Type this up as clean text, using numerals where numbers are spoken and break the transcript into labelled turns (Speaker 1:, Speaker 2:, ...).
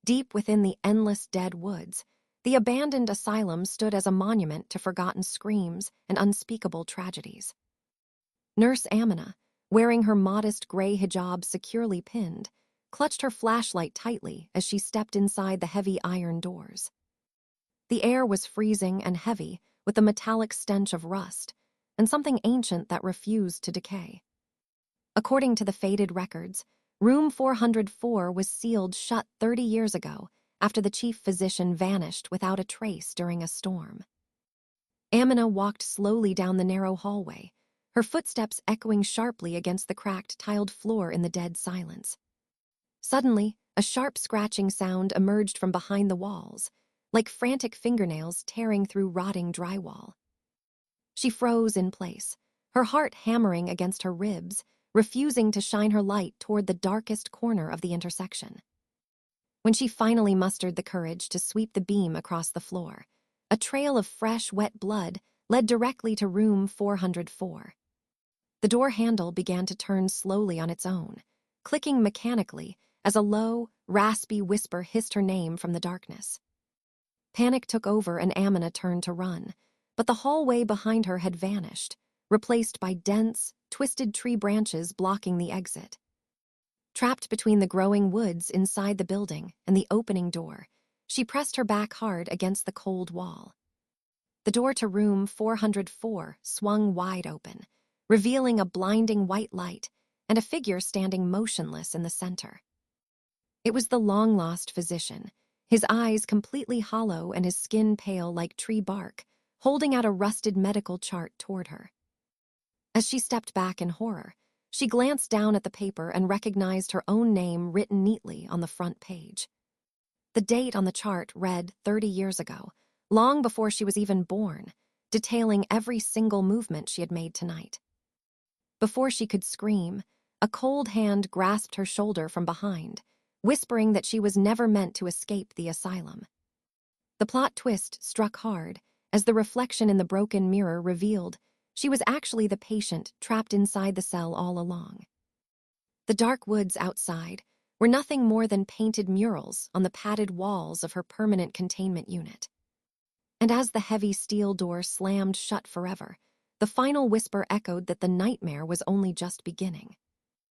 Speaker 1: Deep within the endless dead woods, the abandoned asylum stood as a monument to forgotten screams and unspeakable tragedies. Nurse Amina, wearing her modest gray hijab securely pinned, clutched her flashlight tightly as she stepped inside the heavy iron doors. The air was freezing and heavy, with the metallic stench of rust, and something ancient that refused to decay. According to the faded records, Room 404 was sealed shut 30 years ago after the chief physician vanished without a trace during a storm. Amina walked slowly down the narrow hallway, her footsteps echoing sharply against the cracked tiled floor in the dead silence. Suddenly, a sharp scratching sound emerged from behind the walls, like frantic fingernails tearing through rotting drywall. She froze in place, her heart hammering against her ribs, refusing to shine her light toward the darkest corner of the intersection. When she finally mustered the courage to sweep the beam across the floor, a trail of fresh, wet blood led directly to room 404. The door handle began to turn slowly on its own, clicking mechanically as a low, raspy whisper hissed her name from the darkness. Panic took over and Amina turned to run, but the hallway behind her had vanished, replaced by dense, twisted tree branches blocking the exit. Trapped between the growing woods inside the building and the opening door, she pressed her back hard against the cold wall. The door to room 404 swung wide open, revealing a blinding white light and a figure standing motionless in the center. It was the long-lost physician, his eyes completely hollow and his skin pale like tree bark, holding out a rusted medical chart toward her. As she stepped back in horror, she glanced down at the paper and recognized her own name written neatly on the front page. The date on the chart read 30 years ago, long before she was even born, detailing every single movement she had made tonight. Before she could scream, a cold hand grasped her shoulder from behind, whispering that she was never meant to escape the asylum. The plot twist struck hard as the reflection in the broken mirror revealed she was actually the patient trapped inside the cell all along. The dark woods outside were nothing more than painted murals on the padded walls of her permanent containment unit. And as the heavy steel door slammed shut forever, the final whisper echoed that the nightmare was only just beginning.